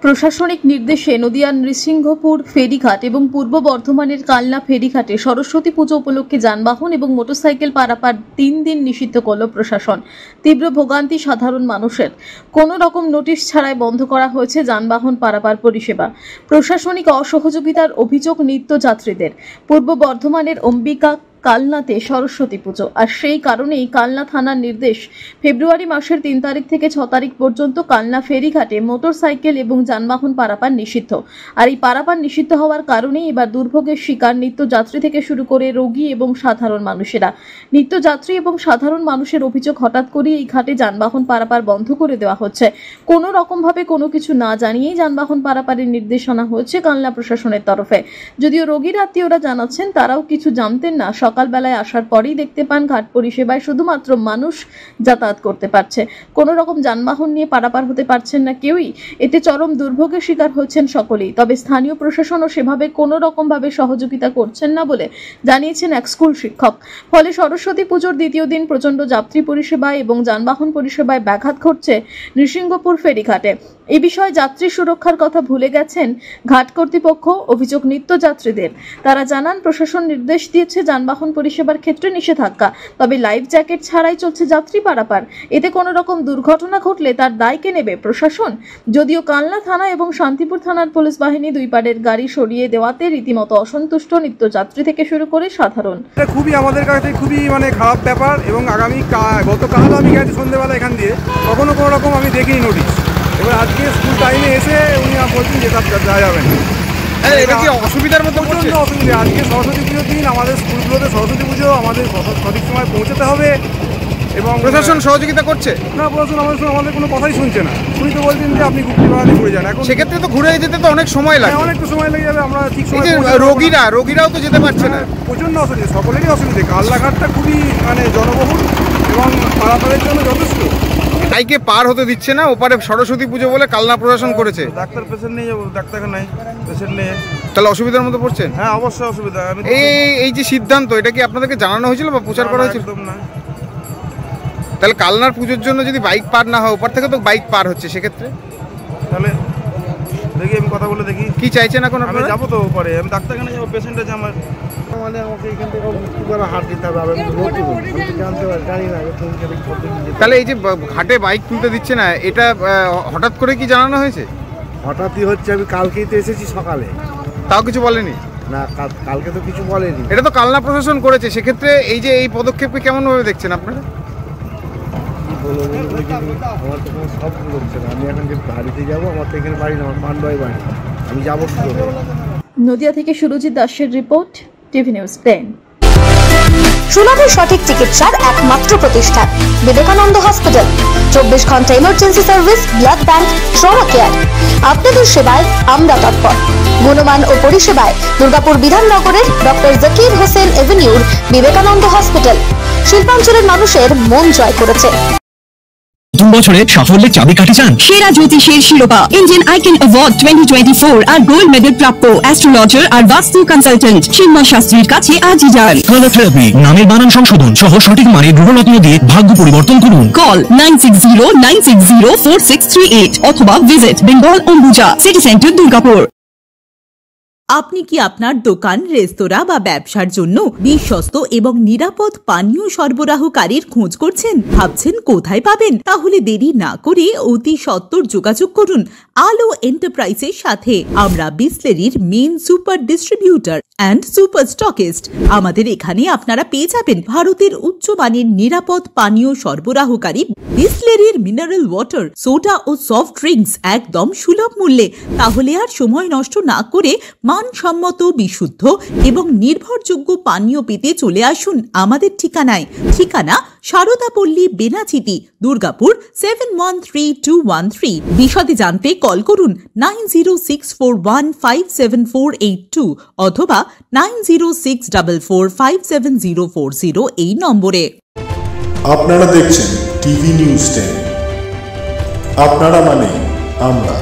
প্রশাসনিক নির্দেশে নদিয়ার নৃসিংহপুর ফেরিঘাট এবং পূর্ব বর্ধমানের কালনা ফেরিঘাটে সরস্বতী পুজো উপলক্ষে যানবাহন এবং মোটরসাইকেল পারাপার 3 দিন নিষিদ্ধ করল প্রশাসন। তীব্র ভোগান্তি সাধারণ মানুষের। কোনো রকম নোটিশ ছাড়াই বন্ধ করা হয়েছে যানবাহন পারাপার পরিষেবা। প্রশাসনিক অসহযোগিতার অভিযোগ নিত্যযাত্রীদের। পূর্ব বর্ধমানের অম্বিকা কালনাতে সরস্বতী পুজো, আর সেই কারণেই কালনা থানার নির্দেশ ফেব্রুয়ারি মাসের 3 তারিখ থেকে 6 তারিখ পর্যন্ত কালনা ফেরিঘাটে মোটরসাইকেল এবং যানবাহন পারাপার নিষিদ্ধ। আর এই পারাপার নিষিদ্ধ হওয়ার কারণেই এবার দুর্ভোগের শিকার নিত্যযাত্রী থেকে শুরু করে রোগী এবং সাধারণ মানুষেরা। নিত্যযাত্রী এবং সাধারণ মানুষের অভিযোগ, হঠাৎ করে এই ঘাটে যানবাহন পারাপার বন্ধ করে দেওয়া হচ্ছে। কোনো রকমভাবে কোনো কিছু না জানিয়েই যানবাহন পারাপারের নির্দেশনা হয়েছে কালনা প্রশাসনের তরফে। যদিও রোগীর আত্মীয়রা জানাচ্ছেন তারাও কিছু জানতেন না। সকালবেলায় আসার পরেই দেখতে পান ঘাট পরিষেবায় শুধুমাত্র মানুষ যাতায়াত করতে পারছে, কোনো রকম যানবাহন নিয়ে পারাপার হতে পারছেন না কেউই। এতে চরম দুর্ভোগের শিকার হচ্ছেন সকলেই। তবে স্থানীয় প্রশাসনও সেভাবে কোনো রকমভাবে সহযোগিতা করছেন না বলে জানিয়েছেন এক স্কুল শিক্ষক। ফলে সরস্বতী পুজোর দ্বিতীয় দিন প্রচণ্ড যাত্রী পরিষেবায় এবং যানবাহন পরিষেবায় ব্যাঘাত ঘটছে নৃসিংহপুর ফেরিঘাটে। এ বিষয়ে যাত্রী সুরক্ষার কথা ভুলে গেছেন ঘাট কর্তৃপক্ষ, অভিযোগ নিত্যযাত্রীদের। তারা জানান প্রশাসন নির্দেশ দিয়েছে যানবাহন পরিষেবার ক্ষেত্রে নিষেধাজ্ঞা, তবে লাইফ জ্যাকেট ছাড়াই চলছে যাত্রী পারাপার। এতে কোনো রকম দুর্ঘটনা ঘটলে তার দায় কে নেবে প্রশাসন? যদিও কালনা থানা এবং শান্তিপুর থানার পুলিশ বাহিনী দুই পাড়ের গাড়ি সরিয়ে দেওয়াতে রীতিমতো অসন্তুষ্ট নিত্যযাত্রী থেকে শুরু করে সাধারণ। খুবই আমাদের কাছে খুবই খারাপ ব্যাপার। এবং গতকাল আমি গেছি সন্ধ্যেবেলা এখান দিয়ে, কখনো কোনো রকম আমি দেখিনি নোটিশ। এবার আজকে স্কুল টাইমে এসে উনি বলছেন যে যাওয়া যাবে না। এটা কি অসুবিধার মতো? প্রচণ্ড অসুবিধা। আজকে সরস্বতী পুজোর দিন, আমাদের স্কুলগুলোতে সরস্বতী পুজো, আমাদের সঠিক সময় পৌঁছতে হবে। এবং প্রশাসন সহযোগিতা করছে না। প্রশাসন আমাদের কোনো কথাই শুনছে না। উনি তো বলছেন যে আপনি গুপ্তিবাদে ঘুরে যান। এখন সেক্ষেত্রে তো ঘুরে যেতে তো অনেক সময় লাগে। অনেক তো সময় লেগে যাবে। আমরা ঠিক সময় রোগীরাও তো যেতে পারছে না। প্রচণ্ড অসুবিধা, সকলেরই অসুবিধা। কালনাঘাটটা খুবই জনবহুল এবং পারাপারের জন্য যথেষ্ট। তাইকে পার হতে দিচ্ছে না। ওপারে সরস্বতী পুজো বলে কালনা প্রশাসন করেছে। ডাক্তার পেশেন্ট নিয়ে যাবো, ডাক্তার নাই, পেশেন্ট নিয়ে তাহলে অসুবিধার মধ্যে পড়ছেন। হ্যাঁ, অবশ্যই অসুবিধা। এই যে সিদ্ধান্ত, এটা কি আপনাদেরকে জানানো হয়েছিল বা প্রচার করা হয়েছিল? একদম না। তাহলে কালনার পুজোর জন্য যদি বাইক পার না হয়, ওপার থেকে তো বাইক পার হচ্ছে, সেক্ষেত্রে তাহলে দেখি আমি কথা বলে দেখি কি চাইছেন এখন আপনারা। যাবো তো ওপারে, আমি ডাক্তারখানে যাবো, পেশেন্ট আছে আমার। আমাকে এখান থেকে মুক্তি করে হাট দিতে হবে। তাহলে এই যে ঘাটে বাইক তুলতে দিচ্ছে না, এটা হঠাৎ করে কি জানানো হয়েছে? হঠাৎই হচ্ছে। আমি কালকেই তো এসেছি সকালে, তাও কিছু বলেনি না? কালকে তো কিছু বলেনি। এটা তো কালনা প্রশাসন করেছে, সেক্ষেত্রে এই পদক্ষেপকে কেমন ভাবে দেখছেন আপনারা? আমার তো কোনো সব হচ্ছে না। আমি এখন বাড়িতে যাবো, আমার তো এখানে বাড়ি না, আমার পান্ডয় বাড়ি। আমি যাবো কি করে? নদিয়া থেকে সুরজিৎ দাসের রিপোর্ট, টিভি নিউজ 10। সুলভের সঠিক চিকিৎসার একমাত্র প্রতিষ্ঠান বিবেকানন্দ হসপিটাল। 24 ঘন্টা emergency service, blood bank, trauma care. আপনাদের সেবায় আমরা তৎপর। গুণমান ও পরিষেবায় দুর্গাপুর বিধাননগরের ডক্টর জাকির হোসেন এভিনিউর বিবেকানন্দ হসপিটাল শিল্পাঞ্চলের মানুষের মন জয় করেছে। নতুন বছরে সাফল্যের চাবিকাঠি চান? সেরা জ্যোতিষের শিরোপা, ইন্ডিয়ান আইকন অ্যাওয়ার্ড 2024 আর গোল্ড মেডেল প্রাপ্ত অ্যাস্ট্রোলজার আর বাস্তু কনসালটেন্ট চিন্ময় শাস্ত্রীর কাছে আজই যান। কালার থেরাপি, নামের বানান সংশোধন সহ সঠিক মানের গ্রহরত্ন দিয়ে ভাগ্য পরিবর্তন করুন। কল 9609604638 অথবা visit Bengal Ambuja city centre, Durgapur. আপনি কি আপনার দোকান, রেস্তোরাঁ বা ব্যবসার জন্য বিশ্বস্ত এবং নিরাপদ পানীয় সরবরাহকারীর খোঁজ করছেন? ভাবছেন কোথায় পাবেন? তাহলে দেরি না করে অতি সত্বর যোগাযোগ করুন আলো এন্টারপ্রাইজের সাথে। আমরা বিসলেরির main super distributor and super stockist. আমাদের এখানে আপনারা পেয়ে যাবেন ভারতের উচ্চমানের নিরাপদ পানীয় সরবরাহকারী বিসলেরির মিনারেল ওয়াটার, সোডা ও সফট ড্রিঙ্কস একদম সুলভ মূল্যে। তাহলে আর সময় নষ্ট না করে মানসম্মত, বিশুদ্ধ এবং নির্ভরযোগ্য পানীয় পেতে চলে আসুন আমাদের ঠিকানায়। ঠিকানা সারদাপল্লী, বেনাচিতি, দুর্গাপুর 713213। বিশদে জানতে কল করুন 9064157482 অথবা 9064457040 এই নম্বরে। আপনারা দেখছেন টিভি নিউজ 10। আপনারা মানে আমরা।